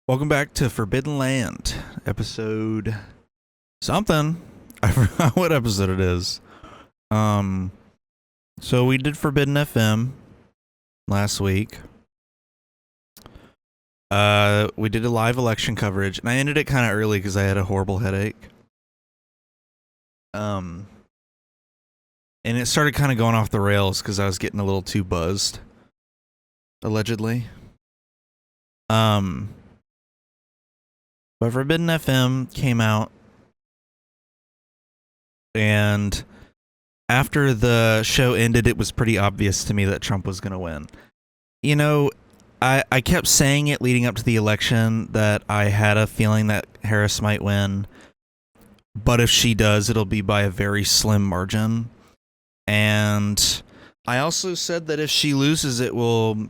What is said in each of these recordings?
Welcome back to Forbidden Land, episode something. I forgot what episode it is. So we did Forbidden FM last week. We did a live election coverage, and I ended it kind of early because I had a horrible headache. And it started kind of going off the rails because I was getting a little too buzzed, allegedly. But Forbidden FM came out, and after the show ended, it was pretty obvious to me that Trump was going to win. You know, I kept saying it leading up to the election that I had a feeling that Harris might win, but if she does, it'll be by a very slim margin. And I also said that if she loses, it will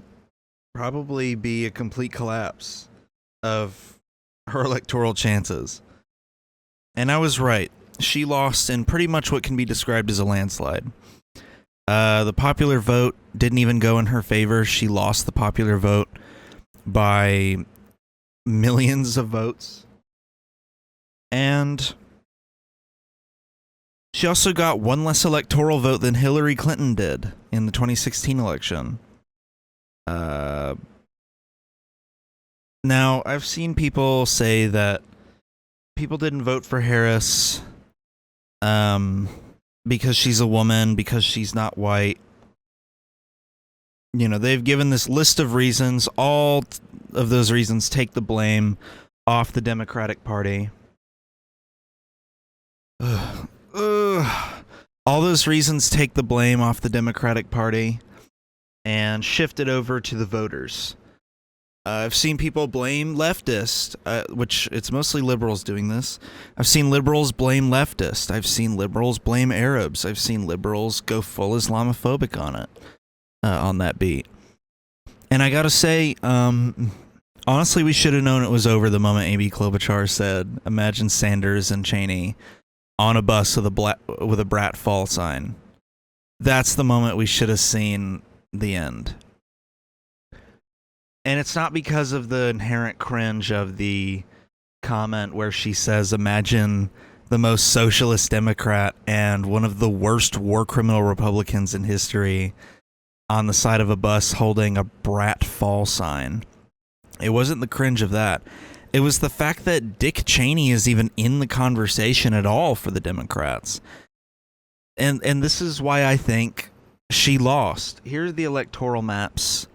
probably be a complete collapse of her electoral chances. And I was right. She lost in pretty much what can be described as a landslide. The popular vote didn't even go in her favor. She lost the popular vote by millions of votes. And she also got one less electoral vote than Hillary Clinton did in the 2016 election. Now, I've seen people say that people didn't vote for Harris because she's a woman, because she's not white. You know, they've given this list of reasons. All of those reasons take the blame off the Democratic Party. All those reasons take the blame off the Democratic Party and shift it over to the voters. I've seen people blame leftists, which it's mostly liberals doing this. I've seen liberals blame leftists. I've seen liberals blame Arabs. I've seen liberals go full Islamophobic on it, on that beat. And I gotta say, honestly, we should have known it was over the moment Amy Klobuchar said, "Imagine Sanders and Cheney on a bus with a Brat Fall sign." That's the moment we should have seen the end. And it's not because of the inherent cringe of the comment where she says, "Imagine the most socialist Democrat and one of the worst war criminal Republicans in history on the side of a bus holding a Brat Fall sign." It wasn't the cringe of that. It was the fact that Dick Cheney is even in the conversation at all for the Democrats. And this is why I think she lost. Here are the electoral maps.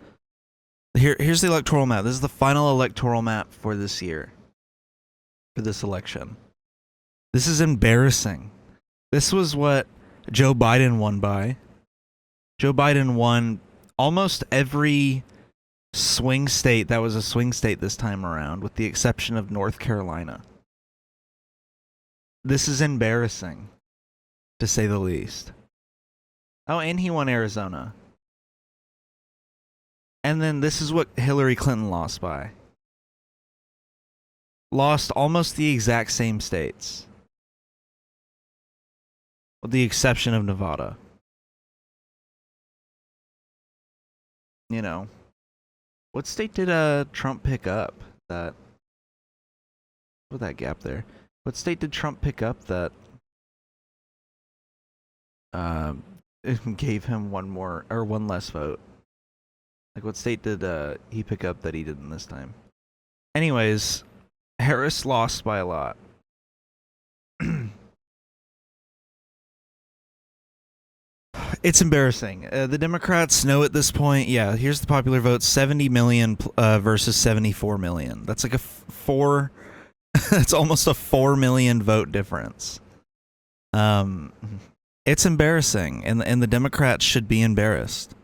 Here's the electoral map. This is the final electoral map for this year, for this election. This is embarrassing. This was what Joe Biden won by. Joe Biden won almost every swing state that was a swing state this time around, with the exception of North Carolina. This is embarrassing, to say the least. Oh, and he won Arizona. And then this is what Hillary Clinton lost by. Lost almost the exact same states, with the exception of Nevada. You know, what state did Trump pick up that... With that gap there. What state did Trump pick up that gave him one less vote? Like, what state did he pick up that he didn't this time? Anyways, Harris lost by a lot. It's embarrassing. The Democrats know at this point, yeah, here's the popular vote, 70 million versus 74 million. That's like that's almost a 4 million vote difference. It's embarrassing, and the Democrats should be embarrassed.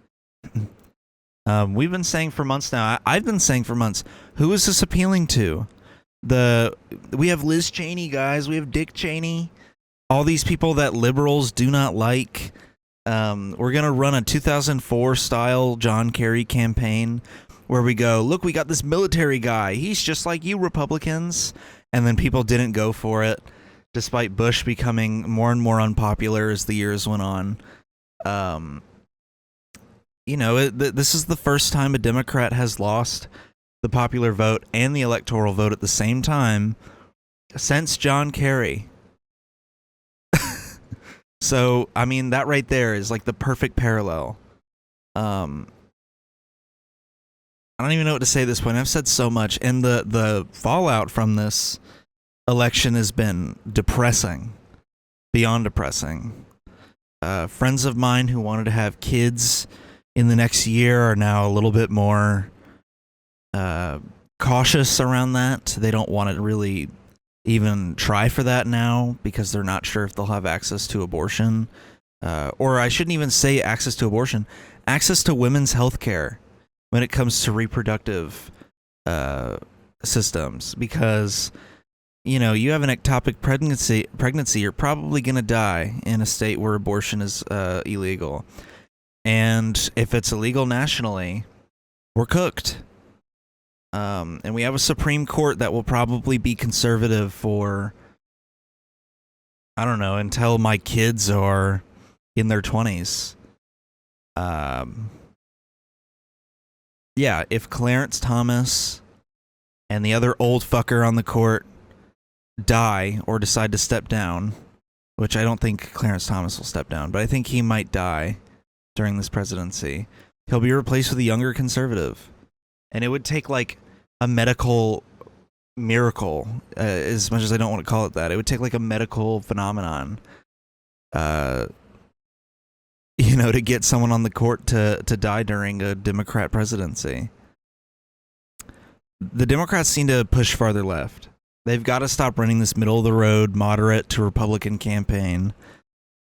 We've been saying for months now, I've been saying for months, who is this appealing to? We have Liz Cheney, guys. We have Dick Cheney. All these people that liberals do not like. We're going to run a 2004 style John Kerry campaign where we go, look, we got this military guy. He's just like you Republicans. And then people didn't go for it, despite Bush becoming more and more unpopular as the years went on. You know, this is the first time a Democrat has lost the popular vote and the electoral vote at the same time since John Kerry. So, I mean, that right there is like the perfect parallel. I don't even know what to say at this point. I've said so much, and the fallout from this election has been depressing, beyond depressing. Friends of mine who wanted to have kids in the next year are now a little bit more cautious around that. They don't want to really even try for that now because they're not sure if they'll have access to abortion. Or I shouldn't even say access to abortion, access to women's health care when it comes to reproductive systems. Because, you know, you have an ectopic pregnancy, you're probably going to die in a state where abortion is illegal. And if it's illegal nationally, we're cooked. And we have a Supreme Court that will probably be conservative for, I don't know, until my kids are in their 20s. Yeah, if Clarence Thomas and the other old fucker on the court die or decide to step down, which I don't think Clarence Thomas will step down, but I think he might die during this presidency, he'll be replaced with a younger conservative. And it would take like a medical miracle, as much as I don't want to call it that. It would take like a medical phenomenon, you know, to get someone on the court to die during a Democrat presidency. The Democrats seem to push farther left. They've got to stop running this middle-of-the-road, moderate to Republican campaign.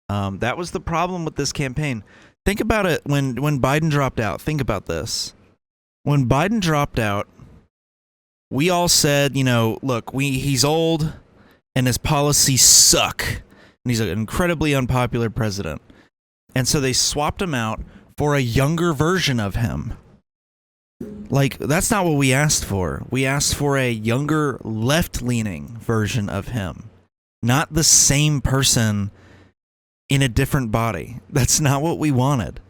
That was the problem with this campaign. Think about it when Biden dropped out. Think about this. When Biden dropped out, we all said, you know, look, he's old and his policies suck. And he's an incredibly unpopular president. And so they swapped him out for a younger version of him. Like, that's not what we asked for. We asked for a younger, left-leaning version of him. Not the same person in a different body. That's not what we wanted.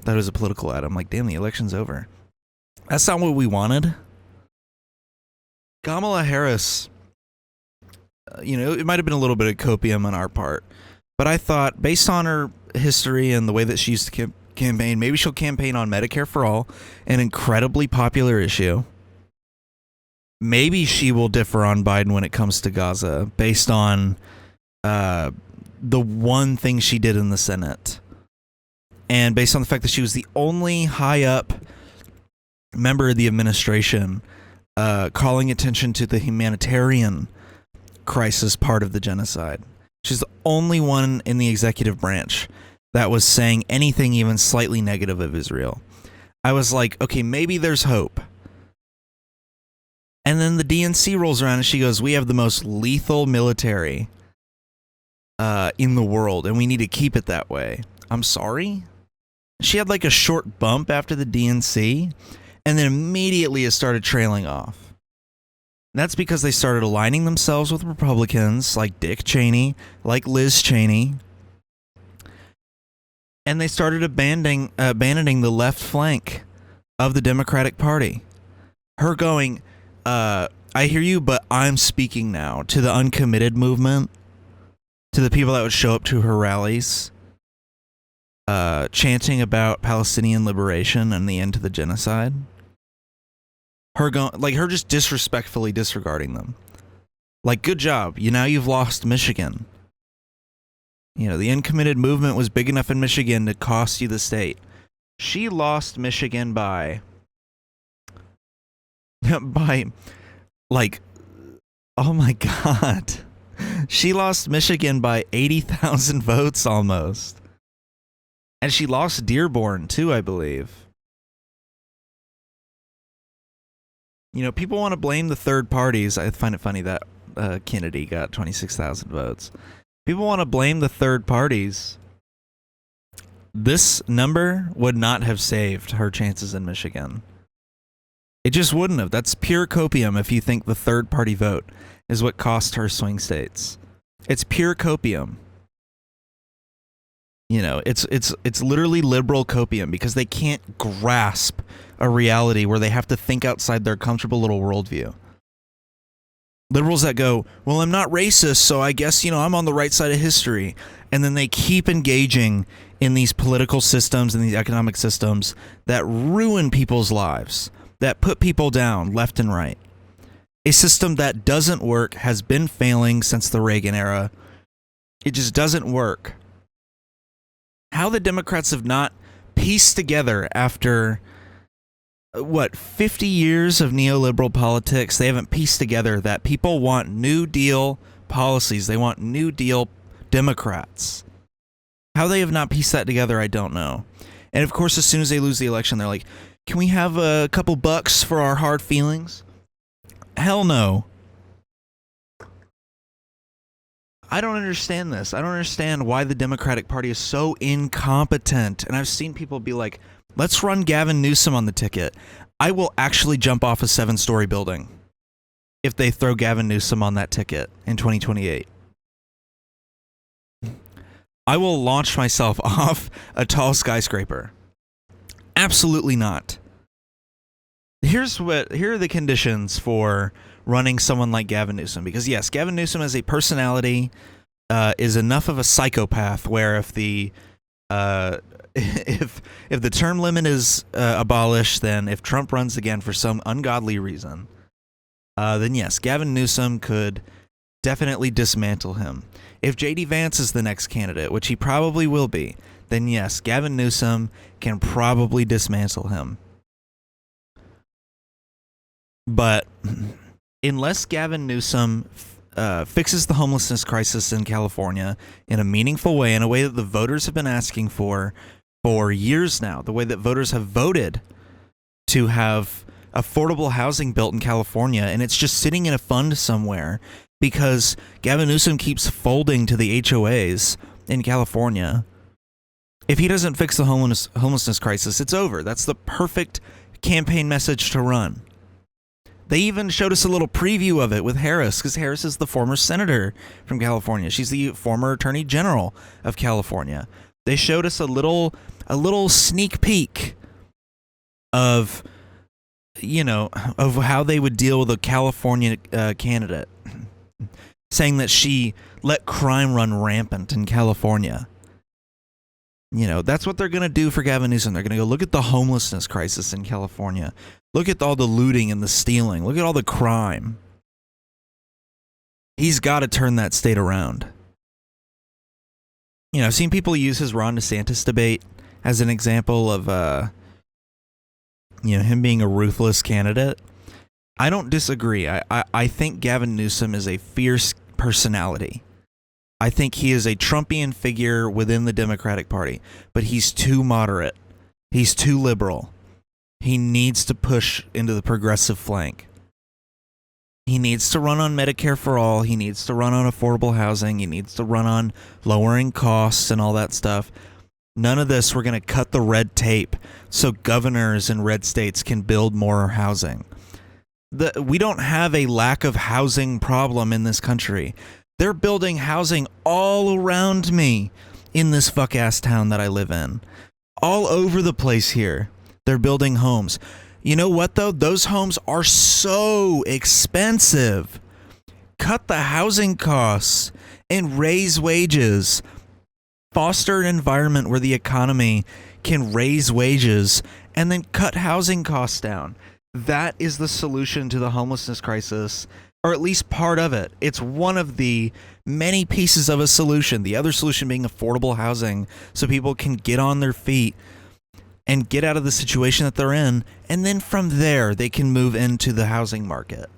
That was a political ad. I'm like, damn, the election's over. That's not what we wanted. Kamala Harris, you know, it might have been a little bit of copium on our part, but I thought, based on her history and the way that she used to campaign, maybe she'll campaign on Medicare for All, an incredibly popular issue. Maybe she will differ on Biden when it comes to Gaza, based on the one thing she did in the Senate. And based on the fact that she was the only high-up member of the administration calling attention to the humanitarian crisis part of the genocide. She's the only one in the executive branch that was saying anything even slightly negative of Israel. I was like, okay, maybe there's hope. And then the DNC rolls around and she goes, we have the most lethal military in the world, and we need to keep it that way. I'm sorry? She had like a short bump after the DNC, and then immediately it started trailing off. That's because they started aligning themselves with Republicans like Dick Cheney, like Liz Cheney, and they started abandoning the left flank of the Democratic Party. Her going, I hear you, but I'm speaking now, to the uncommitted movement, to the people that would show up to her rallies, chanting about Palestinian liberation and the end to the genocide. Her just disrespectfully disregarding them. Like, good job. You've lost Michigan. You know, the uncommitted movement was big enough in Michigan to cost you the state. She lost Michigan by like, oh my God. She lost Michigan by 80,000 votes almost. And she lost Dearborn too, I believe. You know, people want to blame the third parties. I find it funny that Kennedy got 26,000 votes. People want to blame the third parties. This number would not have saved her chances in Michigan. It just wouldn't have. That's pure copium if you think the third party vote is what cost her swing states. It's pure copium. It's literally liberal copium because they can't grasp a reality where they have to think outside their comfortable little worldview. Liberals that go, well, I'm not racist, so I guess, I'm on the right side of history. And then they keep engaging in these political systems and these economic systems that ruin people's lives, that put people down left and right. A system that doesn't work, has been failing since the Reagan era. It just doesn't work. How the Democrats have not pieced together after 50 years of neoliberal politics, they haven't pieced together that people want New Deal policies. They want New Deal Democrats. How they have not pieced that together, I don't know. And of course, as soon as they lose the election, they're like, can we have a couple bucks for our hard feelings? Hell no. I don't understand this. I don't understand why the Democratic Party is so incompetent. And I've seen people be like, let's run Gavin Newsom on the ticket. I will actually jump off a 7-story building if they throw Gavin Newsom on that ticket in 2028. I will launch myself off a tall skyscraper. Absolutely not. Here are the conditions for running someone like Gavin Newsom. Because yes, Gavin Newsom as a personality is enough of a psychopath where if the if the term limit is abolished, then if Trump runs again for some ungodly reason, then yes, Gavin Newsom could definitely dismantle him. If J.D. Vance is the next candidate, which he probably will be, then yes, Gavin Newsom can probably dismantle him. But unless Gavin Newsom fixes the homelessness crisis in California in a meaningful way, in a way that the voters have been asking for years now, the way that voters have voted to have affordable housing built in California, and it's just sitting in a fund somewhere because Gavin Newsom keeps folding to the HOAs in California. If he doesn't fix the homelessness crisis, it's over. That's the perfect campaign message to run. They even showed us a little preview of it with Harris, because Harris is the former senator from California. She's the former attorney general of California. They showed us a little sneak peek of how they would deal with a California candidate, saying that she let crime run rampant in California. That's what they're going to do for Gavin Newsom. They're going to go, look at the homelessness crisis in California. Look at all the looting and the stealing. Look at all the crime. He's got to turn that state around. I've seen people use his Ron DeSantis debate as an example of, him being a ruthless candidate. I don't disagree. I think Gavin Newsom is a fierce personality. I think he is a Trumpian figure within the Democratic Party, but he's too moderate. He's too liberal. He needs to push into the progressive flank. He needs to run on Medicare for all. He needs to run on affordable housing. He needs to run on lowering costs and all that stuff. None of this, we're going to cut the red tape so governors in red states can build more housing. We don't have a lack of housing problem in this country. They're building housing all around me in this fuck-ass town that I live in. All over the place here. They're building homes. You know what, though? Those homes are so expensive. Cut the housing costs and raise wages. Foster an environment where the economy can raise wages and then cut housing costs down. That is the solution to the homelessness crisis, or at least part of it. It's one of the many pieces of a solution. The other solution being affordable housing so people can get on their feet and get out of the situation that they're in, and then from there they can move into the housing market.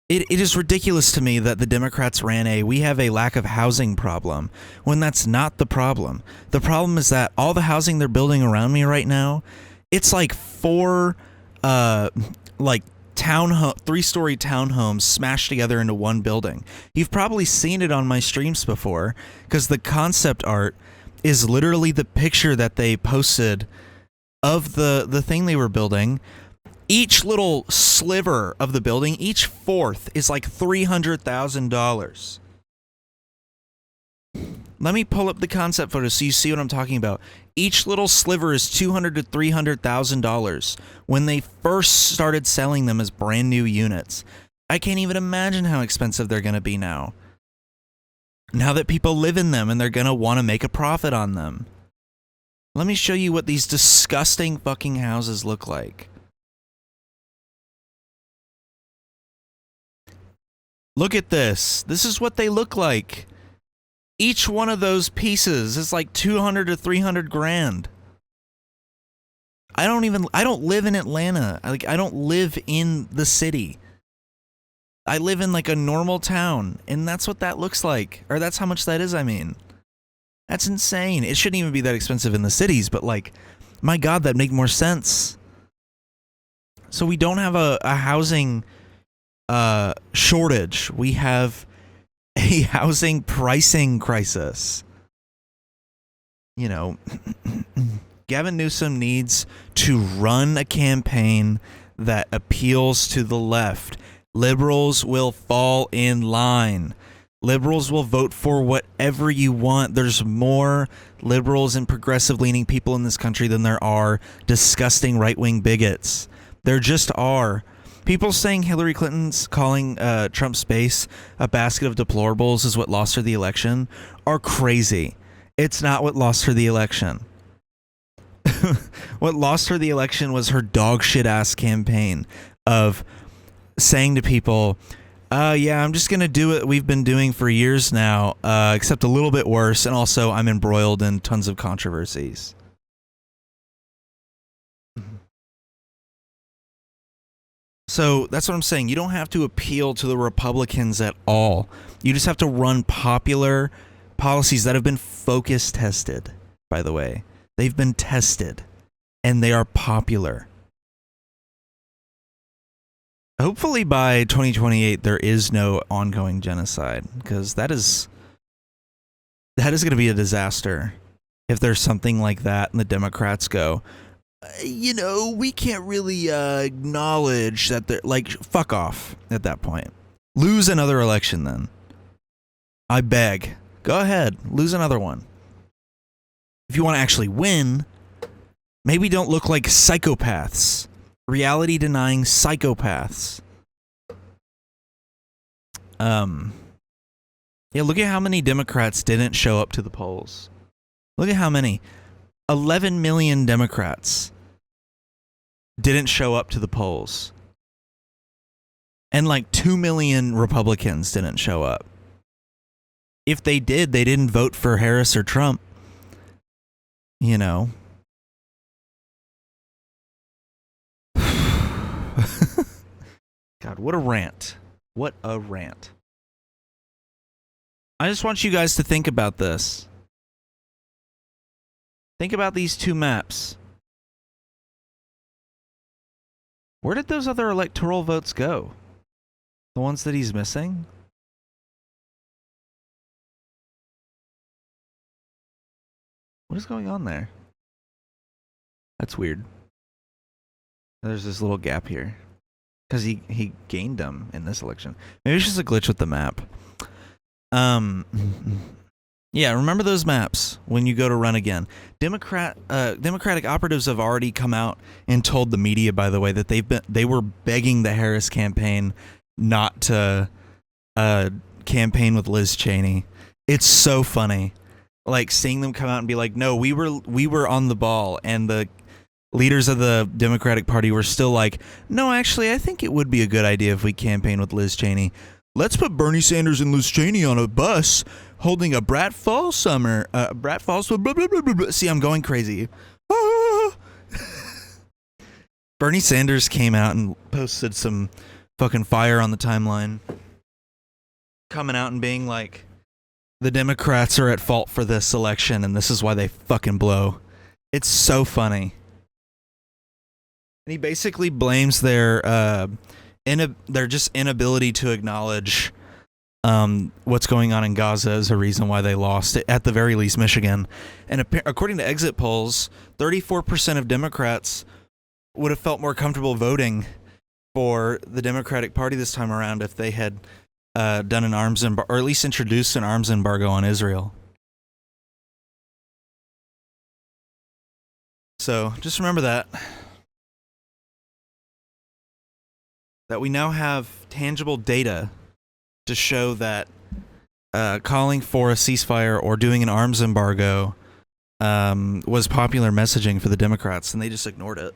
It is ridiculous to me that the Democrats ran we have a lack of housing problem when that's not the problem. The problem is that all the housing they're building around me right now, it's like 4 3-story townhomes smashed together into one building. You've probably seen it on my streams before because the concept art is literally the picture that they posted of the thing they were building. Each little sliver of the building, each fourth is like $300,000. Let me pull up the concept photo so you see what I'm talking about. Each little sliver is $200,000 to $300,000 when they first started selling them as brand new units. I can't even imagine how expensive they're going to be now. Now that people live in them and they're going to want to make a profit on them. Let me show you what these disgusting fucking houses look like. Look at this. This is what they look like. Each one of those pieces is like 200 to 300 grand. I don't live in Atlanta. I don't live in the city. I live in like a normal town, and that's what that looks like. Or that's how much that is, I mean. That's insane. It shouldn't even be that expensive in the cities, but like, my God, that'd make more sense. So we don't have a housing shortage. We have a housing pricing crisis. You know, Gavin Newsom needs to run a campaign that appeals to the left. Liberals will fall in line. Liberals will vote for whatever you want. There's more liberals and progressive-leaning people in this country than there are disgusting right-wing bigots. There just are. People saying Hillary Clinton's calling Trump's base a basket of deplorables is what lost her the election are crazy. It's not what lost her the election. What lost her the election was her dog shit ass campaign of saying to people, yeah, I'm just going to do what we've been doing for years now, except a little bit worse, and also I'm embroiled in tons of controversies. So that's what I'm saying. You don't have to appeal to the Republicans at all. You just have to run popular policies that have been focus tested, by the way. They've been tested, and they are popular. Hopefully by 2028, there is no ongoing genocide, because that is going to be a disaster if there's something like that and the Democrats go, you know, we can't really acknowledge that they're like, fuck off at that point. Lose another election then. I beg. Go ahead. Lose another one. If you want to actually win, maybe don't look like psychopaths. Reality denying psychopaths. Yeah, look at how many Democrats didn't show up to the polls. Look at how many. 11 million Democrats didn't show up to the polls. And like 2 million Republicans didn't show up. If they did, they didn't vote for Harris or Trump. You know. God, what a rant. What a rant. I just want you guys to think about this. Think about these two maps. Where did those other electoral votes go? The ones that he's missing? What is going on there? That's weird. There's this little gap here. Because he gained them in this election. Maybe it's just a glitch with the map. Yeah, remember those maps when you go to run again. Democratic operatives have already come out and told the media, by the way, that they were begging the Harris campaign not to campaign with Liz Cheney. It's so funny. Like seeing them come out and be like, "No, we were on the ball," and the leaders of the Democratic Party were still like, "No, actually, I think it would be a good idea if we campaign with Liz Cheney. Let's put Bernie Sanders and Liz Cheney on a bus holding a Brat Falls blah, blah, blah, blah, blah. See, I'm going crazy. Ah! Bernie Sanders came out and posted some fucking fire on the timeline, coming out and being like, the Democrats are at fault for this election and this is why they fucking blow. It's so funny. And he basically blames their just inability to acknowledge what's going on in Gaza as a reason why they lost, at the very least, Michigan. And according to exit polls, 34% of Democrats would have felt more comfortable voting for the Democratic Party this time around if they had done an arms embargo, or at least introduced an arms embargo on Israel. So just remember that we now have tangible data to show that calling for a ceasefire or doing an arms embargo was popular messaging for the Democrats, and they just ignored it.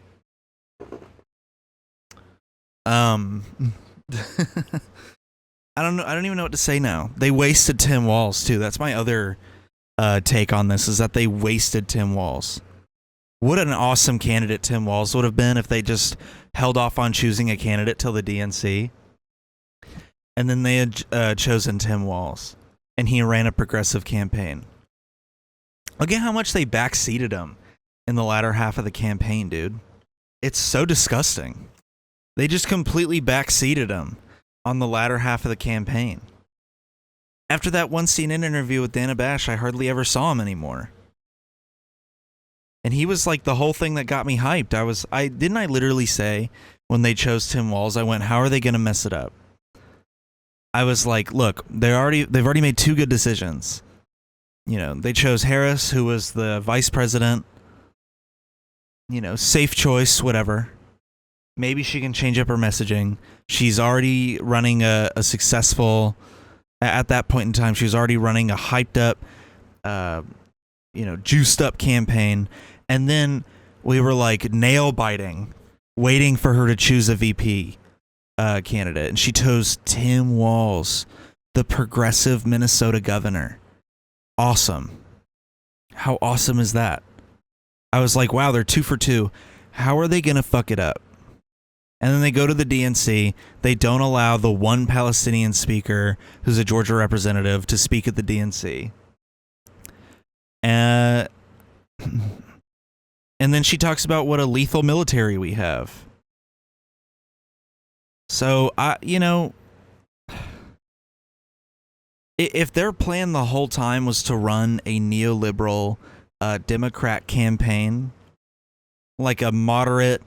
I don't know. I don't even know what to say now. They wasted Tim Walz too. That's my other take on this, is that they wasted Tim Walz. What an awesome candidate Tim Walz would have been if they just held off on choosing a candidate till the DNC, and then they had chosen Tim Walz, and he ran a progressive campaign. Look at how much they backseated him in the latter half of the campaign, dude. It's so disgusting. They just completely backseated him on the latter half of the campaign. After that one CNN interview with Dana Bash, I hardly ever saw him anymore. And he was like the whole thing that got me hyped. Didn't I literally say when they chose Tim Walz, I went, how are they going to mess it up? I was like, look, they've already made two good decisions. You know, they chose Harris, who was the vice president. You know, safe choice, whatever. Maybe she can change up her messaging. She's already running a successful, at that point in time, she was already running a hyped up, juiced up campaign. And then we were like nail biting, waiting for her to choose a VP candidate. And she chose Tim Walz, the progressive Minnesota governor. Awesome. How awesome is that? I was like, wow, they're 2 for 2. How are they going to fuck it up? And then they go to the DNC. They don't allow the one Palestinian speaker who's a Georgia representative to speak at the DNC. And then she talks about what a lethal military we have. So, if their plan the whole time was to run a neoliberal Democrat campaign, like a moderate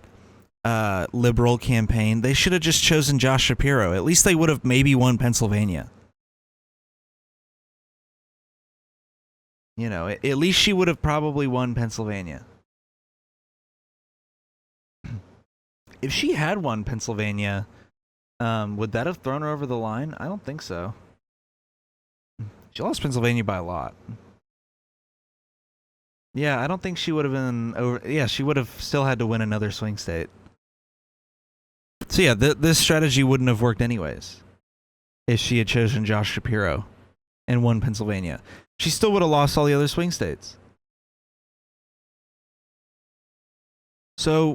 liberal campaign, they should have just chosen Josh Shapiro. At least they would have maybe won Pennsylvania. You know, at least she would have probably won Pennsylvania. If she had won Pennsylvania, would that have thrown her over the line? I don't think so. She lost Pennsylvania by a lot. Yeah, I don't think she would have been over. Yeah, she would have still had to win another swing state. So yeah, this strategy wouldn't have worked anyways if she had chosen Josh Shapiro and won Pennsylvania. She still would have lost all the other swing states. So,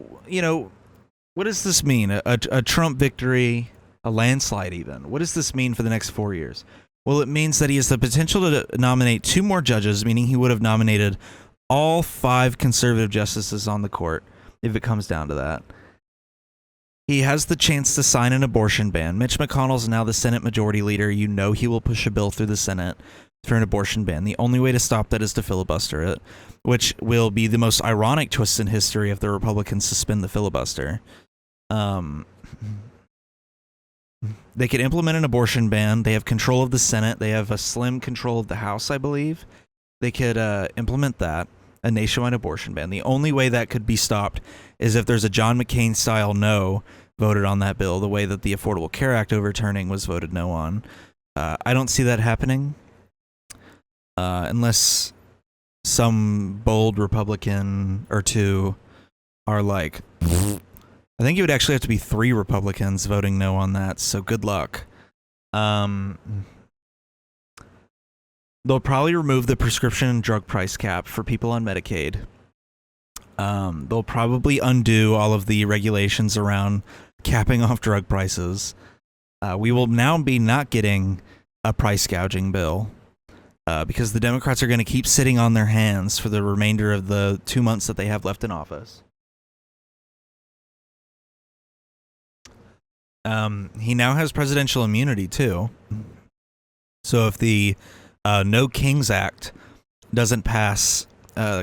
what does this mean? A Trump victory, a landslide even. What does this mean for the next 4 years? Well, it means that he has the potential to nominate 2 more judges, meaning he would have nominated all 5 conservative justices on the court, if it comes down to that. He has the chance to sign an abortion ban. Mitch McConnell's now the Senate Majority Leader. You know he will push a bill through the Senate for an abortion ban. The only way to stop that is to filibuster it, which will be the most ironic twist in history if the Republicans suspend the filibuster. They could implement an abortion ban. They have control of the Senate. They have a slim control of the House, I believe. They could implement that, a nationwide abortion ban. The only way that could be stopped is if there's a John McCain-style no voted on that bill, the way that the Affordable Care Act overturning was voted no on. I don't see that happening unless some bold Republican or two are like... I think it would actually have to be 3 Republicans voting no on that, so good luck. They'll probably remove the prescription drug price cap for people on Medicaid. They'll probably undo all of the regulations around capping off drug prices. We will now be not getting a price gouging bill because the Democrats are going to keep sitting on their hands for the remainder of the 2 months that they have left in office. He now has presidential immunity, too. So if the No Kings Act doesn't pass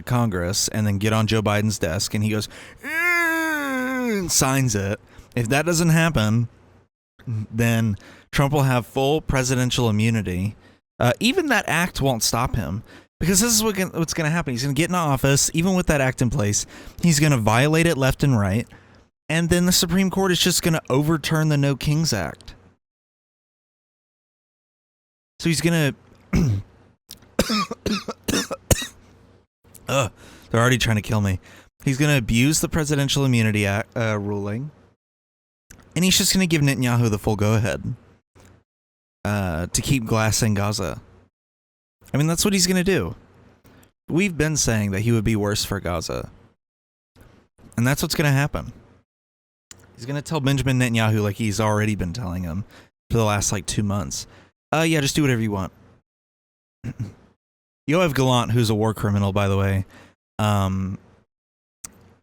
Congress and then get on Joe Biden's desk and he goes, and signs it, if that doesn't happen, then Trump will have full presidential immunity. Even that act won't stop him Because this is what's going to happen. He's going to get in office, even with that act in place. He's going to violate it left and right. And then the Supreme Court is just going to overturn the No Kings Act. So he's going to... they're already trying to kill me. He's going to abuse the Presidential Immunity Act, ruling. And he's just going to give Netanyahu the full go-ahead to keep glassing Gaza. I mean, that's what he's going to do. We've been saying that he would be worse for Gaza. And that's what's going to happen. He's going to tell Benjamin Netanyahu, like he's already been telling him for the last, 2 months. Yeah, just do whatever you want. Yoav Gallant, who's a war criminal, by the way,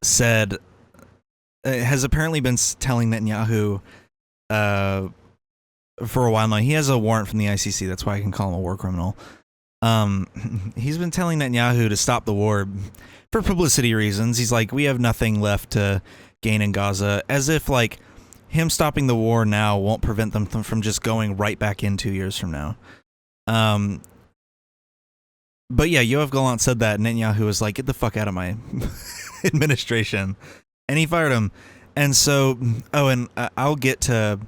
said... has apparently been telling Netanyahu for a while now. He has a warrant from the ICC. That's why I can call him a war criminal. He's been telling Netanyahu to stop the war for publicity reasons. He's like, we have nothing left to gain in Gaza, as if him stopping the war now won't prevent them from just going right back in 2 years from now. But yeah, Yoav Gallant said that. Netanyahu was like, get the fuck out of my administration. And he fired him. And so, and I'll get to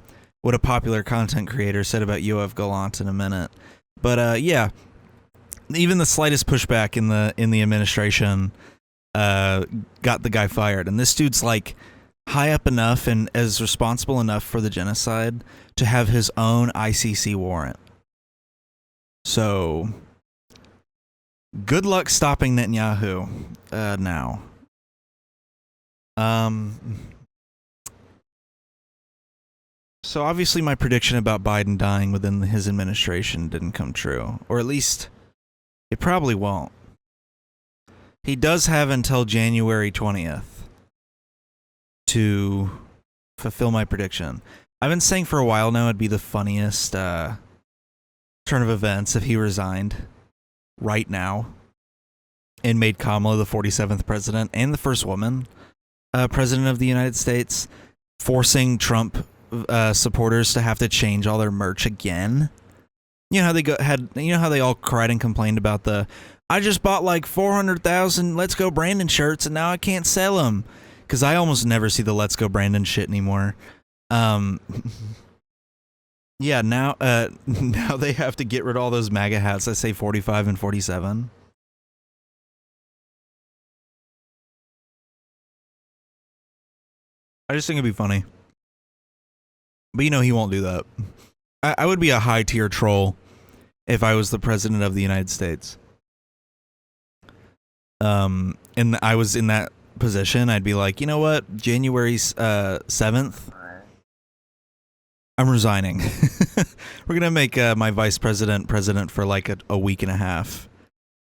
what a popular content creator said about Yoav Gallant in a minute. But yeah, even the slightest pushback in the administration got the guy fired. And this dude's high up enough and as responsible enough for the genocide to have his own ICC warrant. So, good luck stopping Netanyahu now. So obviously my prediction about Biden dying within his administration didn't come true. Or at least, it probably won't. He does have until January 20th to fulfill my prediction. I've been saying for a while now it'd be the funniest turn of events if he resigned right now and made Kamala the 47th president and the first woman president of the United States, forcing Trump supporters to have to change all their merch again. You know how they all cried and complained about I just bought 400,000 Let's Go Brandon shirts and now I can't sell them because I almost never see the Let's Go Brandon shit anymore. Yeah, now they have to get rid of all those MAGA hats that say 45 and 47. I just think it'd be funny. But he won't do that. I would be a high tier troll if I was the president of the United States. And I was in that position, I'd be like, you know what? January 7th, I'm resigning. We're going to make my vice president for a week and a half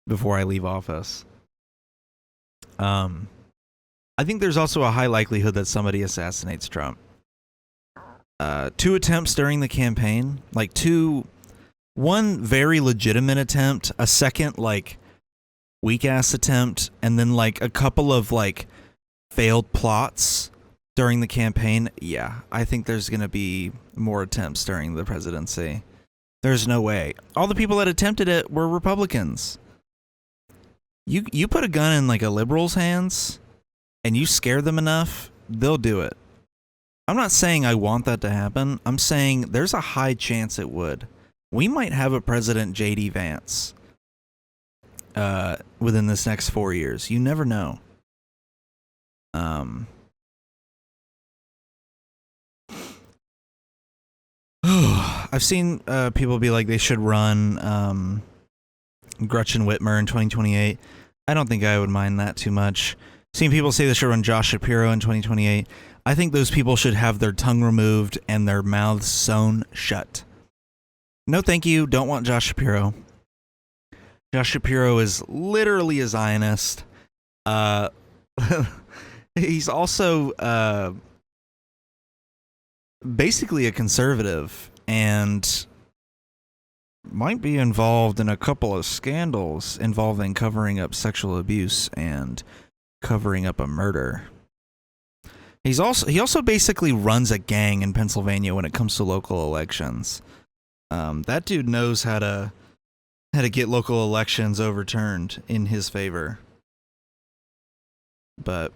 before I leave office. I think there's also a high likelihood that somebody assassinates Trump. 2 attempts during the campaign, one very legitimate attempt, a second weak ass attempt, and then a couple of failed plots during the campaign. Yeah, I think there's going to be more attempts during the presidency. There's no way. All the people that attempted it were Republicans. You put a gun in a liberal's hands and you scare them enough, they'll do it. I'm not saying I want that to happen. I'm saying there's a high chance it would. We might have a President J.D. Vance within this next 4 years. You never know. I've seen people be like they should run Gretchen Whitmer in 2028. I don't think I would mind that too much. Seen people say they should run Josh Shapiro in 2028. I think those people should have their tongue removed and their mouths sewn shut. No thank you, don't want Josh Shapiro. Josh Shapiro is literally a Zionist. He's also basically a conservative and might be involved in a couple of scandals involving covering up sexual abuse and covering up a murder. He also basically runs a gang in Pennsylvania when it comes to local elections. That dude knows how to had to get local elections overturned in his favor. But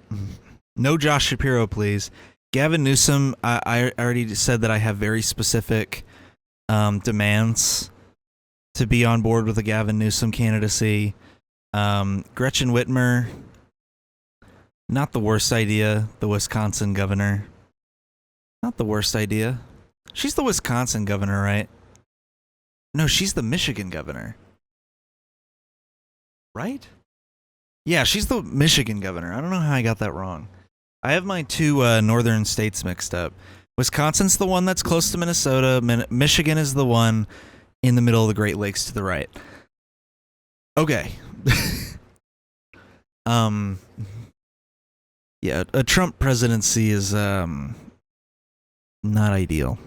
no Josh Shapiro, please. Gavin Newsom, I already said that I have very specific demands to be on board with the Gavin Newsom candidacy. Gretchen Whitmer, not the worst idea. The Wisconsin governor, not the worst idea. She's the Wisconsin governor, right? No, she's the Michigan governor. Right? Yeah, she's the Michigan governor. I don't know how I got that wrong. I have my two northern states mixed up. Wisconsin's the one that's close to Minnesota. Michigan is the one in the middle of the Great Lakes to the right. Okay. Yeah, a Trump presidency is not ideal.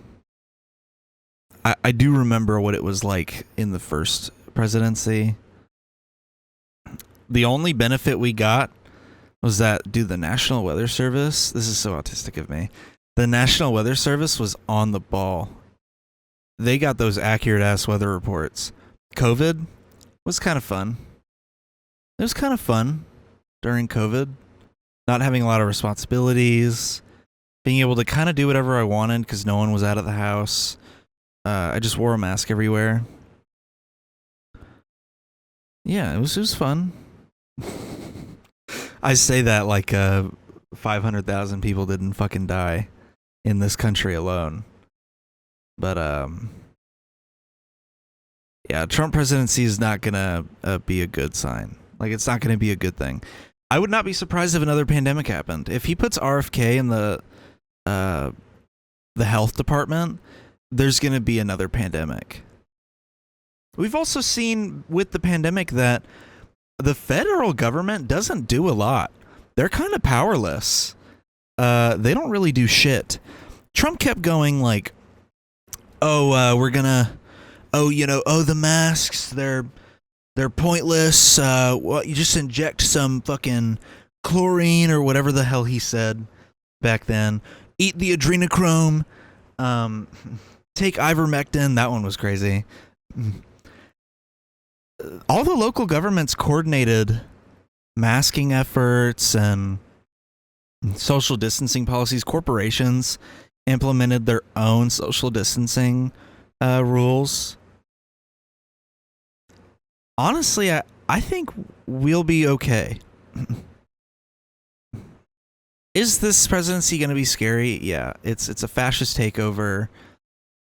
I do remember what it was like in the first presidency. The only benefit we got was that, dude, the National Weather Service, this is so autistic of me, the National Weather Service was on the ball. They got those accurate-ass weather reports. COVID was kind of fun. It was kind of fun during COVID. Not having a lot of responsibilities. Being able to kind of do whatever I wanted because no one was out of the house. I just wore a mask everywhere. Yeah, it was fun. I say that like 500,000 people didn't fucking die in this country alone. But yeah, Trump presidency is not gonna be a good sign. Like, it's not gonna be a good thing. I would not be surprised if another pandemic happened. If he puts RFK in the health department, there's gonna be another pandemic. We've also seen with the pandemic that the federal government doesn't do a lot. They're kind of powerless. They don't really do shit. Trump kept going like, the masks, they're pointless. You just inject some fucking chlorine or whatever the hell he said back then. Eat the adrenochrome. Take ivermectin. That one was crazy. All the local governments coordinated masking efforts and social distancing policies. Corporations implemented their own social distancing rules. Honestly, I think we'll be okay. Is this presidency going to be scary? Yeah, it's a fascist takeover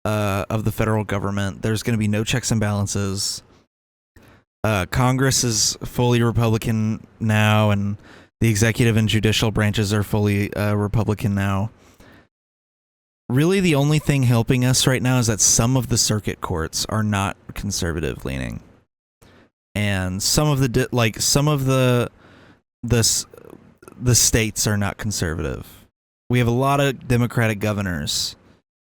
of the federal government. There's going to be no checks and balances. Congress is fully Republican now, and the executive and judicial branches are fully Republican now. Really, the only thing helping us right now is that some of the circuit courts are not conservative leaning, and some of the states are not conservative. We have a lot of Democratic governors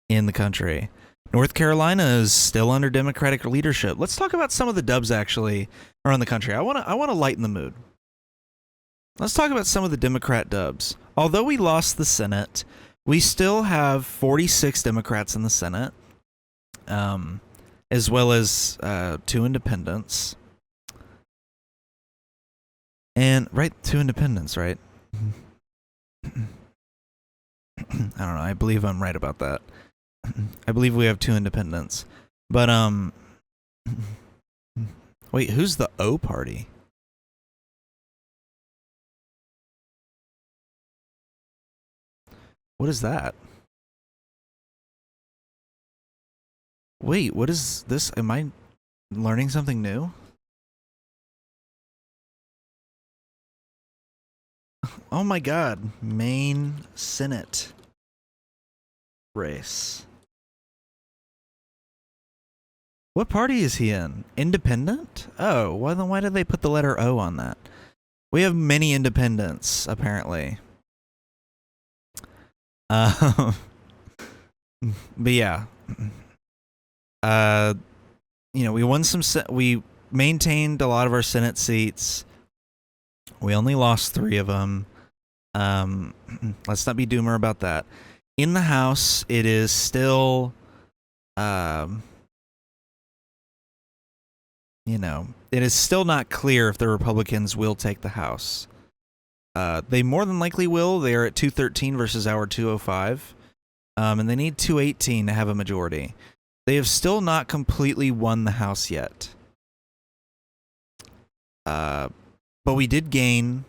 in the country. North Carolina is still under Democratic leadership. Let's talk about some of the dubs actually around the country. I want to lighten the mood. Let's talk about some of the Democrat dubs. Although we lost the Senate, we still have 46 Democrats in the Senate, as well as 2 independents. And, right, 2 independents, right? I don't know. I believe I'm right about that. I believe we have 2 independents. But, wait, who's the O party? What is that? Wait, what is this? Am I learning something new? Oh my god. Maine Senate race. What party is he in? Independent? Oh, well then why did they put the letter O on that? We have many independents, apparently. But yeah. We won we maintained a lot of our Senate seats. We only lost 3 of them. Let's not be doomer about that. In the House, it is still it is still not clear if the Republicans will take the House. They more than likely will. They are at 213 versus our 205. And they need 218 to have a majority. They have still not completely won the House yet. But we did gain...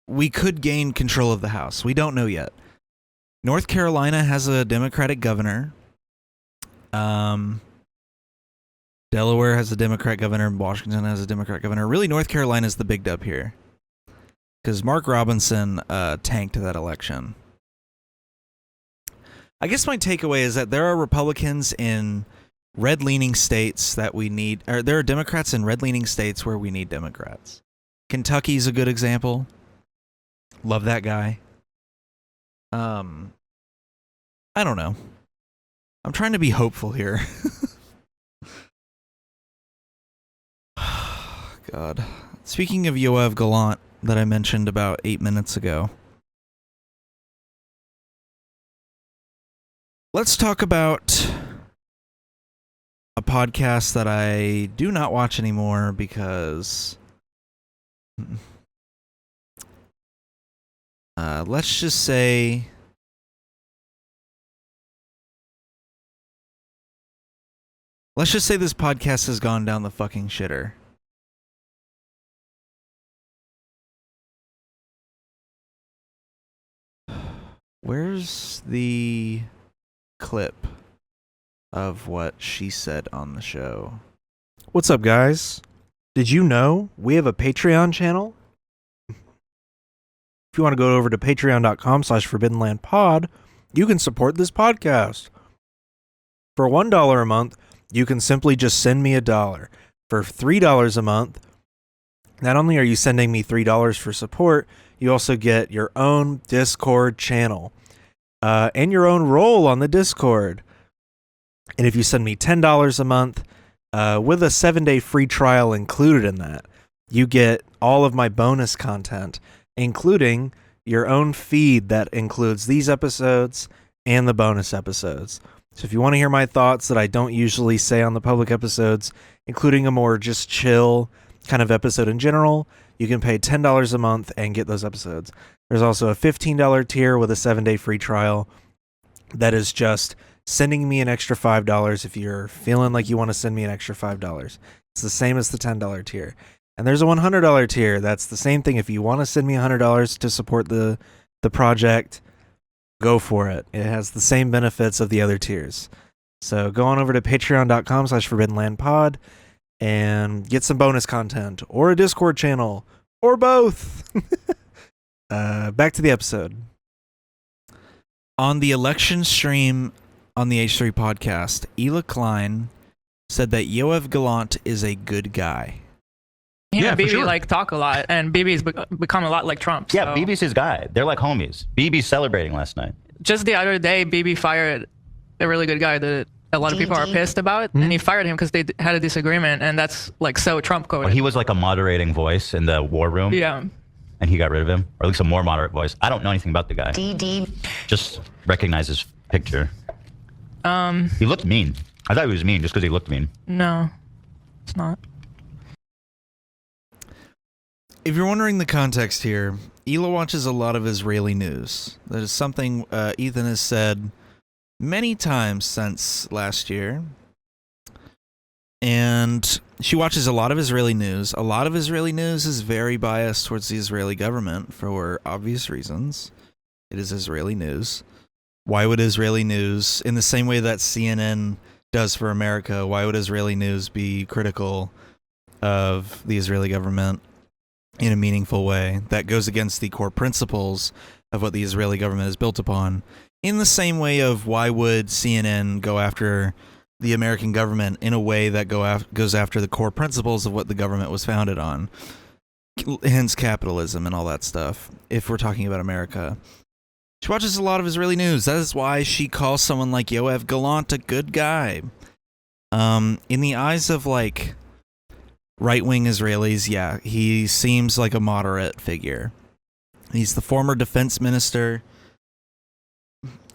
we could gain control of the House. We don't know yet. North Carolina has a Democratic governor. Delaware has a Democrat governor. Washington has a Democrat governor. Really, North Carolina is the big dub here. Because Mark Robinson tanked that election. I guess my takeaway is that there are Republicans in red-leaning states that we need... Or there are Democrats in red-leaning states where we need Democrats. Kentucky's a good example. Love that guy. I don't know. I'm trying to be hopeful here. God. Speaking of Yoav Gallant that I mentioned about 8 minutes ago, let's talk about a podcast that I do not watch anymore because let's just say this podcast has gone down the fucking shitter. Where's the clip of what she said on the show? What's up, guys? Did you know we have a Patreon channel? If you want to go over to patreon.com/forbiddenlandpod, you can support this podcast. For $1 a month, you can simply just send me $1. For $3 a month, not only are you sending me $3 for support, you also get your own Discord channel and your own role on the Discord. And if you send me $10 a month, with a 7-day free trial included in that, you get all of my bonus content, including your own feed that includes these episodes and the bonus episodes. So if you want to hear my thoughts that I don't usually say on the public episodes, including a more just chill kind of episode in general, you can pay $10 a month and get those episodes. There's also a $15 tier with a 7-day free trial that is just sending me an extra $5 if you're feeling like you want to send me an extra $5. It's the same as the $10 tier. And there's a $100 tier. That's the same thing. If you want to send me $100 to support the project, go for it. It has the same benefits of the other tiers. So go on over to patreon.com/forbiddenlandpod and get some bonus content or a Discord channel or both. Back to the episode. On the election stream on the H3 podcast, Ela Klein said that Yoav Gallant is a good guy. Yeah, for Bibi sure. talk a lot, and Bibi's become a lot like Trump. Yeah, so. Bibi's his guy. They're like homies. Bibi's celebrating last night. Just the other day, Bibi fired a really good guy that a lot of people are pissed about, and he fired him because they had a disagreement, and that's so Trump coded. Well, he was like a moderating voice in the war room. Yeah. And he got rid of him, or at least a more moderate voice. I don't know anything about the guy. Just recognize his picture. He looked mean. I thought he was mean just because he looked mean. No, it's not. If you're wondering the context here, Ela watches a lot of Israeli news. That is something Ethan has said many times since last year. And she watches a lot of Israeli news. A lot of Israeli news is very biased towards the Israeli government for obvious reasons. It is Israeli news. Why would Israeli news, in the same way that CNN does for America, why would Israeli news be critical of the Israeli government in a meaningful way that goes against the core principles of what the Israeli government is built upon? In the same way of why would CNN go after the American government in a way that goes after the core principles of what the government was founded on, hence capitalism and all that stuff, if we're talking about America. She watches a lot of Israeli news. That is why she calls someone like Yoav Gallant a good guy. In the eyes of, like, right-wing Israelis, yeah, he seems like a moderate figure. He's the former defense minister,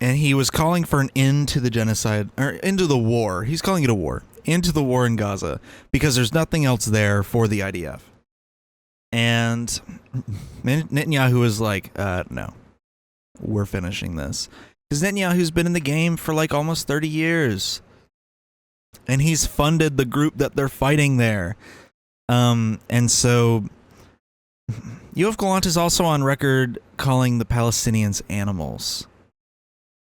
and he was calling for an end to the genocide, or end to the war. He's calling it a war. into the war in Gaza because there's nothing else there for the IDF. And Netanyahu was like, no, we're finishing this. Because Netanyahu's been in the game for like almost 30 years. And he's funded the group that they're fighting there. And so Yoav Gallant is also on record calling the Palestinians animals.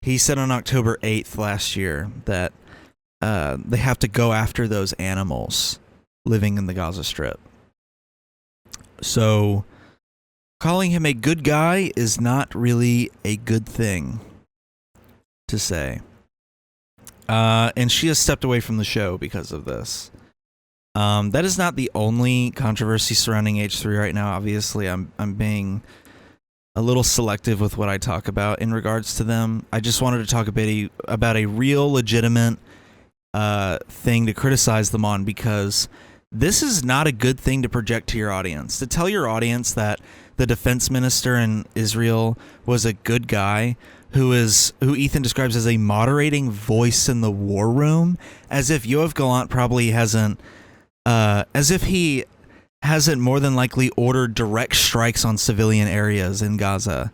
He said on October 8th last year that they have to go after those animals living in the Gaza Strip. So calling him a good guy is not really a good thing to say. And she has stepped away from the show because of this. That is not the only controversy surrounding H3 right now. Obviously, I'm being a little selective with what I talk about in regards to them. I just wanted to talk a bit about a real legitimate thing to criticize them on, because this is not a good thing to project to your audience. To tell your audience that the defense minister in Israel was a good guy who Ethan describes as a moderating voice in the war room, as if Yoav Gallant probably hasn't, as if he hasn't more than likely ordered direct strikes on civilian areas in Gaza.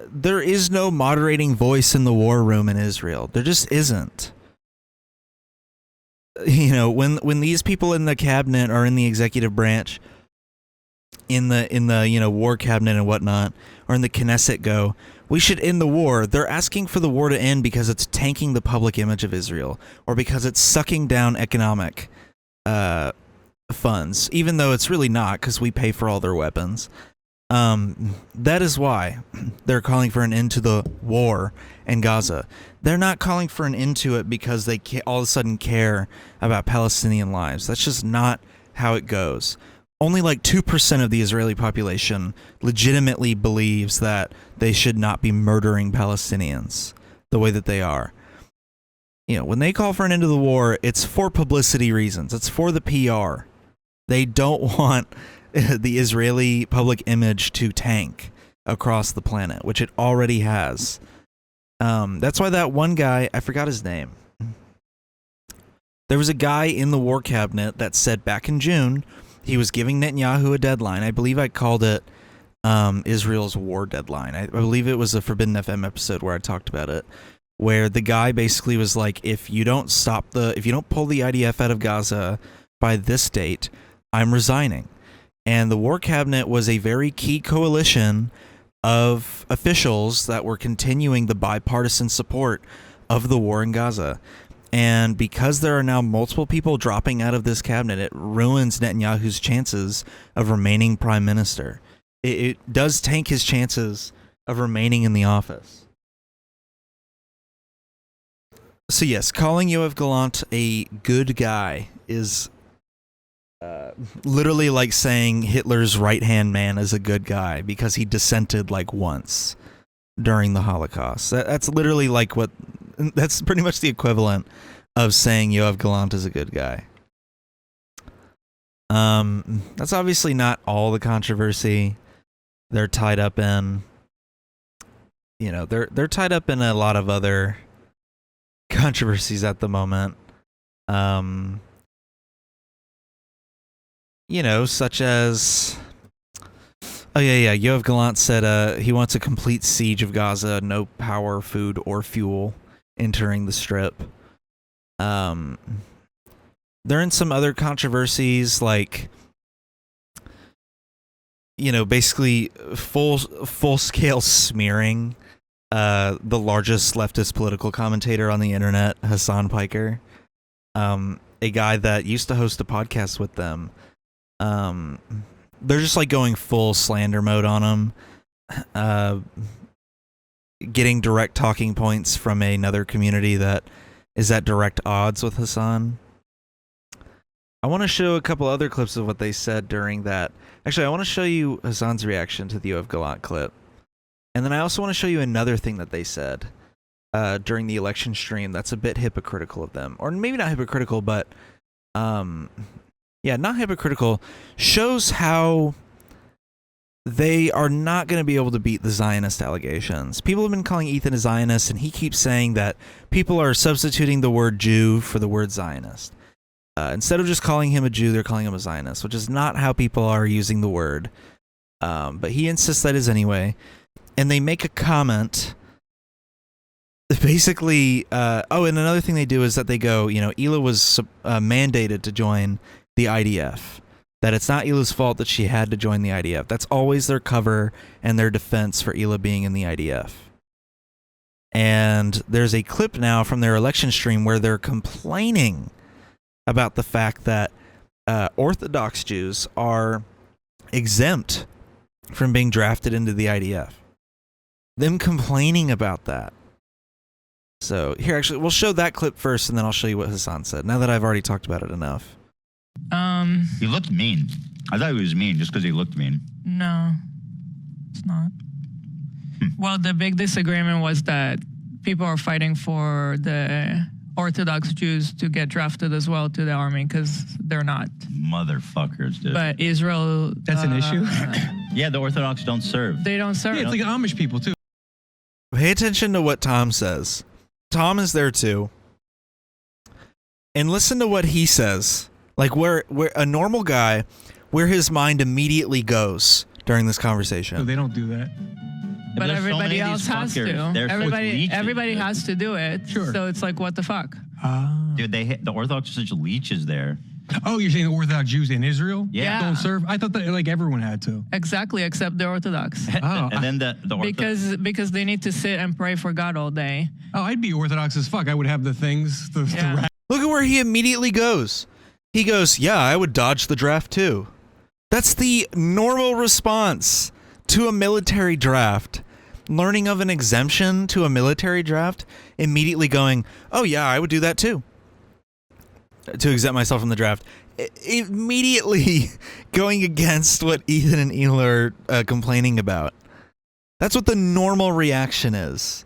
There is no moderating voice in the war room in Israel. There just isn't. You know, when these people in the cabinet or in the executive branch, in the war cabinet and whatnot, or in the Knesset go, we should end the war, they're asking for the war to end because it's tanking the public image of Israel, or because it's sucking down economic funds, even though it's really not, because we pay for all their weapons. That is why they're calling for an end to the war in Gaza. They're not calling for an end to it because they all of a sudden care about Palestinian lives. That's just not how it goes. Only like 2% of the Israeli population legitimately believes that they should not be murdering Palestinians the way that they are. You know, when they call for an end to the war, it's for publicity reasons. It's for the PR. They don't want the Israeli public image to tank across the planet, which it already has. That's why that one guy, I forgot his name. There was a guy in the war cabinet that said back in June he was giving Netanyahu a deadline. I believe I called it Israel's war deadline. I believe it was a Forbidden FM episode where I talked about it, where the guy basically was like, if you don't pull the IDF out of Gaza by this date, I'm resigning. And the war cabinet was a very key coalition of officials that were continuing the bipartisan support of the war in Gaza. And because there are now multiple people dropping out of this cabinet, it ruins Netanyahu's chances of remaining prime minister. It does tank his chances of remaining in the office. So yes, calling Yoav Gallant a good guy is literally like saying Hitler's right-hand man is a good guy because he dissented like once during the Holocaust. That's literally like that's pretty much the equivalent of saying Yoav Gallant is a good guy. That's obviously not all the controversy they're tied up in. You know, they're tied up in a lot of other controversies at the moment. You know, such as, Yoav Gallant said he wants a complete siege of Gaza, no power, food, or fuel entering the Strip. They're in some other controversies, like, you know, basically full-scale smearing the largest leftist political commentator on the internet, Hassan Piker, a guy that used to host a podcast with them. They're just like going full slander mode on him, getting direct talking points from another community that is at direct odds with Hassan. I want to show a couple other clips of what they said during that. Actually, I want to show you Hassan's reaction to the Yoav Gallant clip. And then I also want to show you another thing that they said during the election stream that's a bit hypocritical of them. Or maybe not hypocritical, but not hypocritical. Shows how they are not going to be able to beat the Zionist allegations. People have been calling Ethan a Zionist, and he keeps saying that people are substituting the word Jew for the word Zionist. Instead of just calling him a Jew, they're calling him a Zionist, which is not how people are using the word. But he insists that is anyway. And they make a comment. Basically, and another thing they do is that they go, Hila was mandated to join the IDF. That it's not Hila's fault that she had to join the IDF. That's always their cover and their defense for Hila being in the IDF. And there's a clip now from their election stream where they're complaining about the fact that Orthodox Jews are exempt from being drafted into the IDF. Them complaining about that. So here, actually, we'll show that clip first, and then I'll show you what Hassan said, now that I've already talked about it enough. He looked mean. I thought he was mean just because he looked mean. No, it's not. Well, the big disagreement was that people are fighting for the Orthodox Jews to get drafted as well to the army because they're not. Motherfuckers, dude. But Israel... That's an issue? Yeah, the Orthodox don't serve. They don't serve. Yeah, it's like Amish people, too. Pay attention to what Tom says. Tom is there too. And listen to what he says. Like where a normal guy, where his mind immediately goes during this conversation. No, they don't do that. But There's so everybody many of else these has fuckers. to. They're Everybody leeches. has to do it. Sure. So it's like, what the fuck? Dude, the Orthodox are such leeches there. Oh, you're saying the Orthodox Jews in Israel Yeah. don't serve? I thought that like everyone had to. Exactly, except the Orthodox. Oh, And then the Orthodox... because they need to sit and pray for God all day. Oh, I'd be Orthodox as fuck. I would have the things, the Yeah. Look at where he immediately goes. He goes, yeah, I would dodge the draft too. That's the normal response to a military draft. Learning of an exemption to a military draft, immediately going, oh yeah, I would do that too. To exempt myself from the draft. Immediately going against what Ethan and Hila are complaining about. That's what the normal reaction is.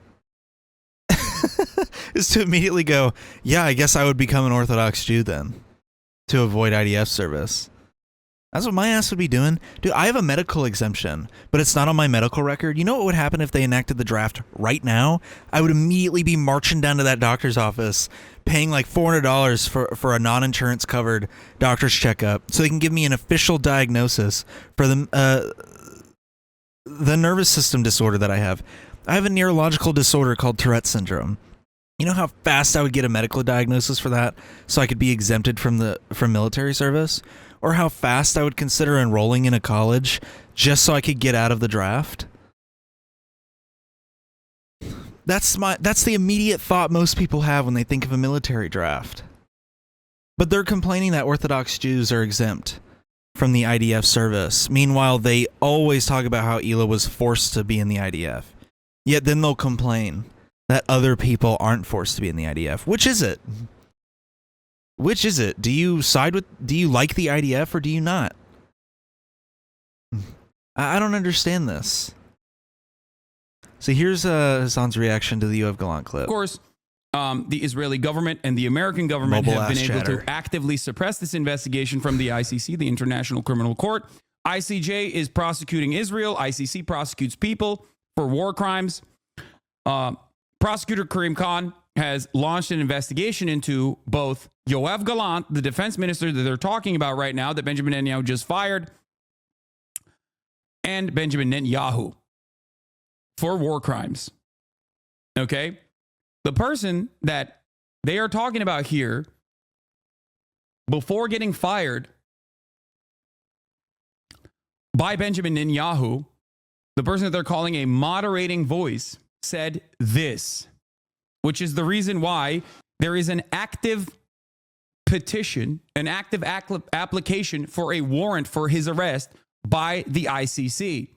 Is to immediately go, yeah, I guess I would become an Orthodox Jew then. To avoid IDF service. That's what my ass would be doing. Dude, I have a medical exemption, but it's not on my medical record. You know what would happen if they enacted the draft right now? I would immediately be marching down to that doctor's office, paying like $400 for a non-insurance covered doctor's checkup so they can give me an official diagnosis for the nervous system disorder that I have. I have a neurological disorder called Tourette syndrome. You know how fast I would get a medical diagnosis for that so I could be exempted from military service? Or how fast I would consider enrolling in a college just so I could get out of the draft? That's the immediate thought most people have when they think of a military draft. But they're complaining that Orthodox Jews are exempt from the IDF service. Meanwhile, they always talk about how Hila was forced to be in the IDF. Yet then they'll complain that other people aren't forced to be in the IDF. Which is it? Which is it? Do you like the IDF or do you not? I don't understand this. So here's Hassan's reaction to the Yoav Gallant clip. Of course, the Israeli government and the American government Mobile have been ass able chatter. to actively suppress this investigation from the ICC, the International Criminal Court. ICJ is prosecuting Israel. ICC prosecutes people for war crimes. Prosecutor Karim Khan has launched an investigation into both Yoav Gallant, the defense minister that they're talking about right now, that Benjamin Netanyahu just fired, and Benjamin Netanyahu for war crimes. Okay? The person that they are talking about here, before getting fired by Benjamin Netanyahu, the person that they're calling a moderating voice said this, which is the reason why there is an active petition, an active application for a warrant for his arrest by the ICC.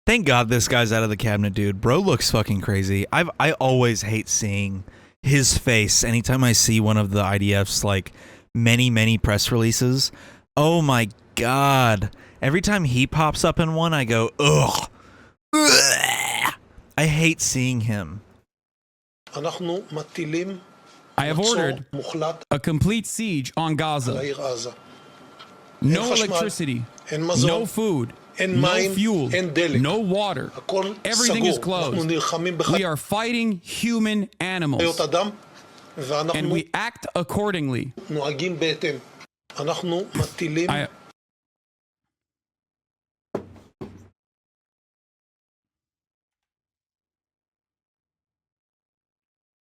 Thank God this guy's out of the cabinet, dude. Bro looks fucking crazy. I always hate seeing his face anytime I see one of the IDF's like many press releases. Oh my God. Every time he pops up in one, I go, ugh. I hate seeing him. I have ordered a complete siege on Gaza. No electricity, no food, אין no מים, fuel, אין דלק. no water. הכל Everything סגור. is closed. אנחנו נלחמים We בחיות are fighting human animals, אדם, and ואנחנו we act accordingly. נוהגים בהתאם. אנחנו מטילים I,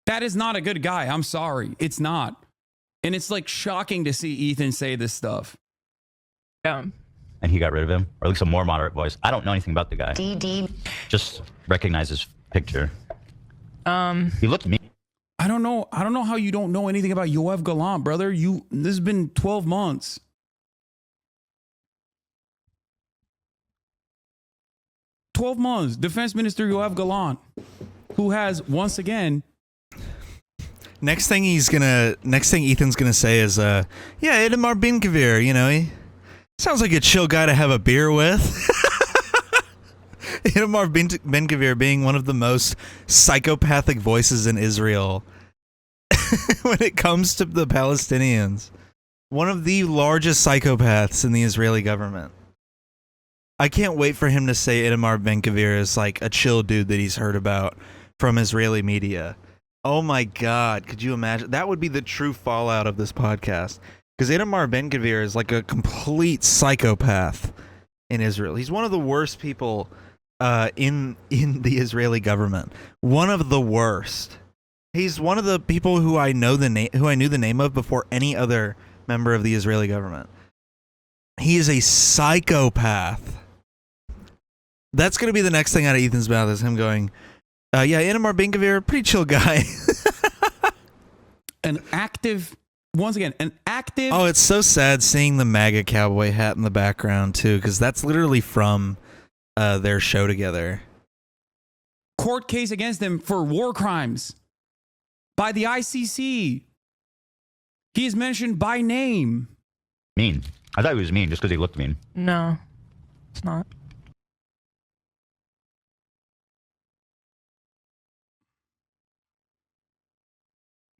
that is not a good guy. I'm sorry. It's not. And it's like shocking to see Ethan say this stuff. Yeah. And he got rid of him, or at least a more moderate voice. I don't know anything about the guy. Just recognize his picture. He looked mean. I don't know how you don't know anything about Yoav Gallant, brother. This has been 12 months. Defense Minister Yoav Gallant, who has once again. Next thing Ethan's gonna say is, yeah, Itamar Ben-Gvir, you know, he sounds like a chill guy to have a beer with. Itamar Ben-Gvir being one of the most psychopathic voices in Israel when it comes to the Palestinians. One of the largest psychopaths in the Israeli government. I can't wait for him to say Itamar Ben-Gvir is like a chill dude that he's heard about from Israeli media. Oh my God, could you imagine? That would be the true fallout of this podcast. Because Itamar Ben-Gvir is like a complete psychopath in Israel. He's one of the worst people in the Israeli government. One of the worst. He's one of the people who I knew the name of before any other member of the Israeli government. He is a psychopath. That's going to be the next thing out of Ethan's mouth, is him going, yeah, Itamar Ben-Gvir, pretty chill guy. An active. Oh, it's so sad seeing the MAGA cowboy hat in the background, too, because that's literally from their show together. Court case against him for war crimes by the ICC. He is mentioned by name. Mean. I thought he was mean just because he looked mean. No, it's not.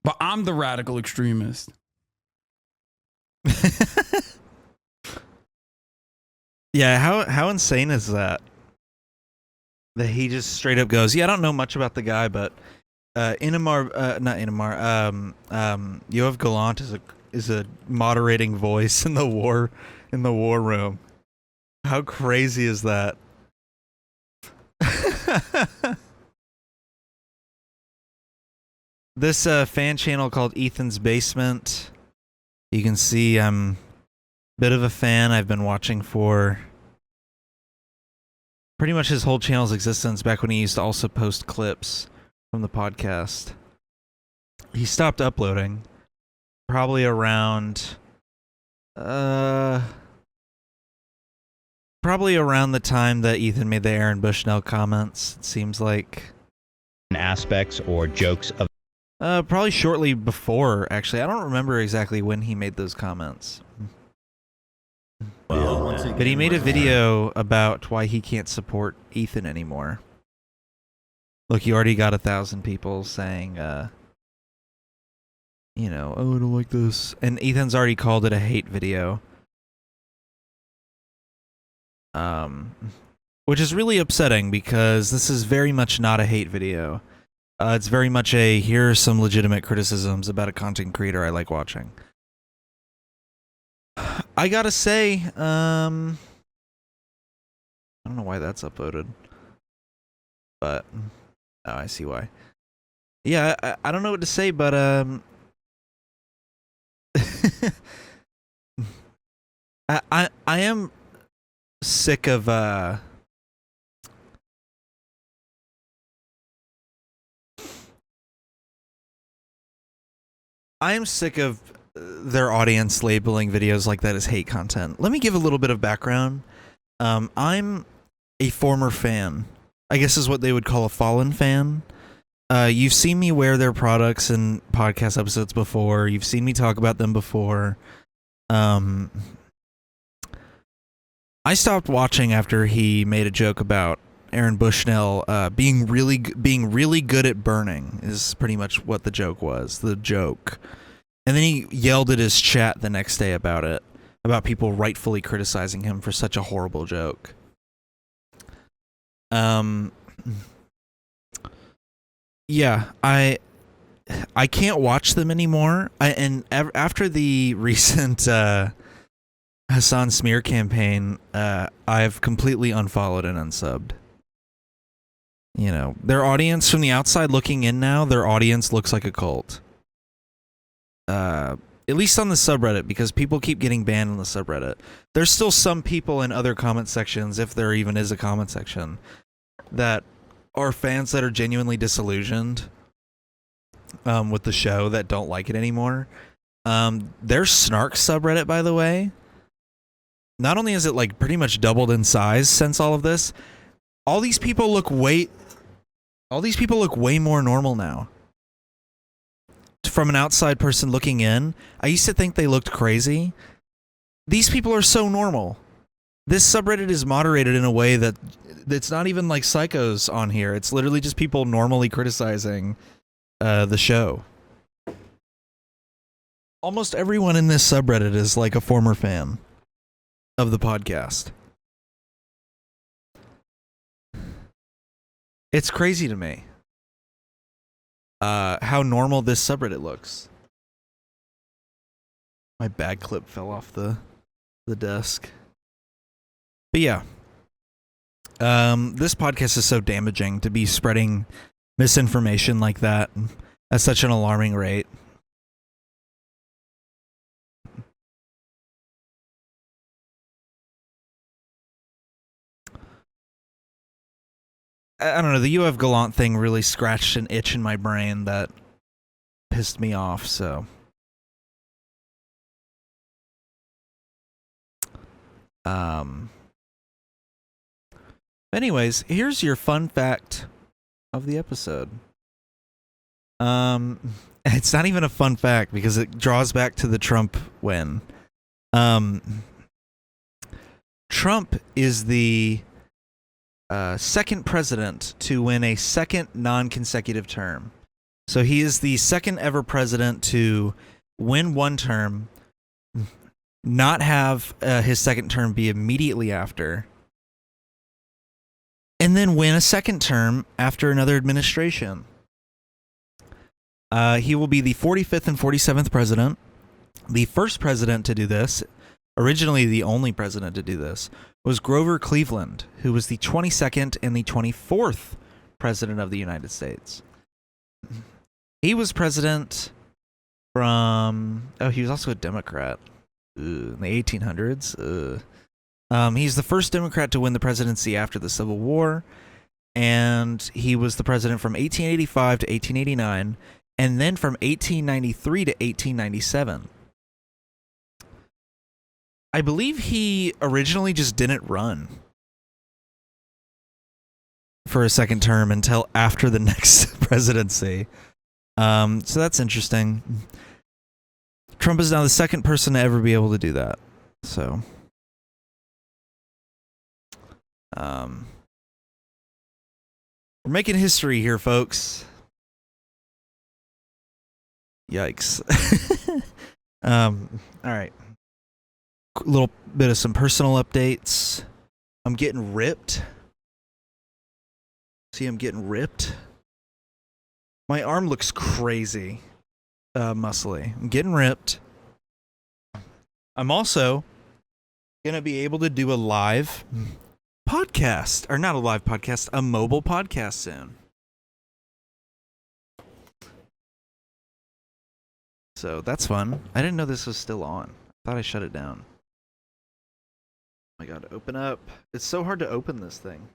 But I'm the radical extremist. Yeah, how insane is that? That he just straight up goes, yeah, I don't know much about the guy, but Yoav Gallant is a moderating voice in the war room. How crazy is that? This fan channel called Ethan's Basement. You can see I'm a bit of a fan. I've been watching for pretty much his whole channel's existence, back when he used to also post clips from the podcast. He stopped uploading probably around the time that Ethan made the Aaron Bushnell comments, it seems like. Aspects or jokes of Probably shortly before, actually. I don't remember exactly when he made those comments. But he made a video about why he can't support Ethan anymore. Look, you already got 1,000 people saying, oh, I don't like this. And Ethan's already called it a hate video. Which is really upsetting, because this is very much not a hate video. It's very much a, here are some legitimate criticisms about a content creator I like watching. I gotta say, I don't know why that's uploaded. But, oh, I see why. Yeah, I don't know what to say, but, I am sick of, I am sick of their audience labeling videos like that as hate content. Let me give a little bit of background. I'm a former fan. I guess is what they would call a fallen fan. You've seen me wear their products in podcast episodes before. You've seen me talk about them before. I stopped watching after he made a joke about Aaron Bushnell being really good at burning, is pretty much what the joke was. The joke. And then he yelled at his chat the next day about it, about people rightfully criticizing him for such a horrible joke. Yeah, I can't watch them anymore. After the recent Hassan smear campaign, I've completely unfollowed and unsubbed. You know, their audience from the outside looking in now, their audience looks like a cult. At least on the subreddit, because people keep getting banned on the subreddit. There's still some people in other comment sections, if there even is a comment section, that are fans that are genuinely disillusioned with the show, that don't like it anymore. Their Snark subreddit, by the way, not only is it like pretty much doubled in size since all of this, all these people look way more normal now. From an outside person looking in, I used to think they looked crazy. These people are so normal. This subreddit is moderated in a way that it's not even like psychos on here. It's literally just people normally criticizing the show. Almost everyone in this subreddit is like a former fan of the podcast. It's crazy to me how normal this subreddit looks. My bag clip fell off the desk. But yeah, this podcast is so damaging to be spreading misinformation like that at such an alarming rate. I don't know, the UF Gallant thing really scratched an itch in my brain that pissed me off, so. Anyways, here's your fun fact of the episode. It's not even a fun fact because it draws back to the Trump win. Trump is the second president to win a second non-consecutive term. So he is the second ever president to win one term, not have his second term be immediately after, and then win a second term after another administration. He will be the 45th and 47th president, the first president to do this, originally the only president to do this, was Grover Cleveland, who was the 22nd and the 24th president of the United States. He was president from... Oh, he was also a Democrat in the 1800s. He's the first Democrat to win the presidency after the Civil War, and he was the president from 1885 to 1889, and then from 1893 to 1897. I believe he originally just didn't run for a second term until after the next presidency. So that's interesting. Trump is now the second person to ever be able to do that. So, we're making history here, folks. Yikes. All right. Little bit of some personal updates. I'm getting ripped. See, I'm getting ripped. My arm looks crazy muscly. I'm getting ripped. I'm also gonna be able to do a live podcast, or not a live podcast, a mobile podcast soon. So that's fun. I didn't know this was still on. I thought I shut it down. Oh my god, open up. It's so hard to open this thing.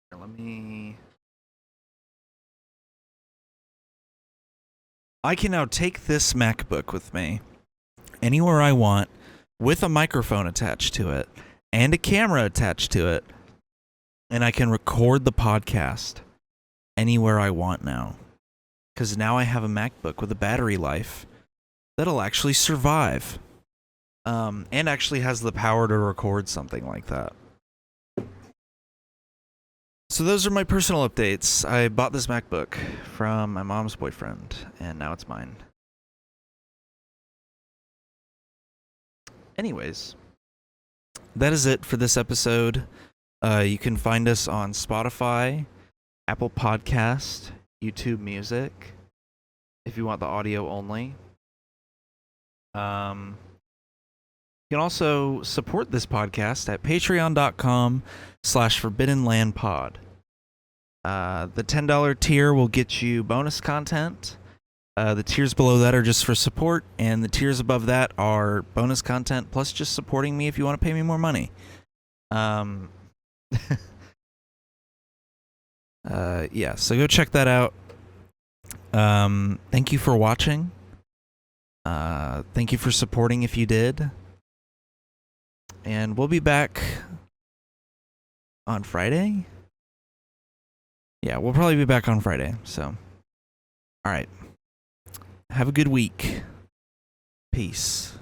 Here, let me... I can now take this MacBook with me anywhere I want with a microphone attached to it and a camera attached to it, and I can record the podcast anywhere I want now. Because now I have a MacBook with a battery life that'll actually survive. And actually has the power to record something like that. So those are my personal updates. I bought this MacBook from my mom's boyfriend, and now it's mine. Anyways, that is it for this episode. You can find us on Spotify, Apple Podcast, YouTube Music, if you want the audio only. You can also support this podcast at patreon.com/forbiddenlandpod. The $10 tier will get you bonus content. The tiers below that are just for support, and the tiers above that are bonus content plus just supporting me if you want to pay me more money. Yeah, so go check that out. Thank you for watching. Thank you for supporting if you did. And we'll be back on Friday. Yeah, we'll probably be back on Friday. So, all right. Have a good week. Peace.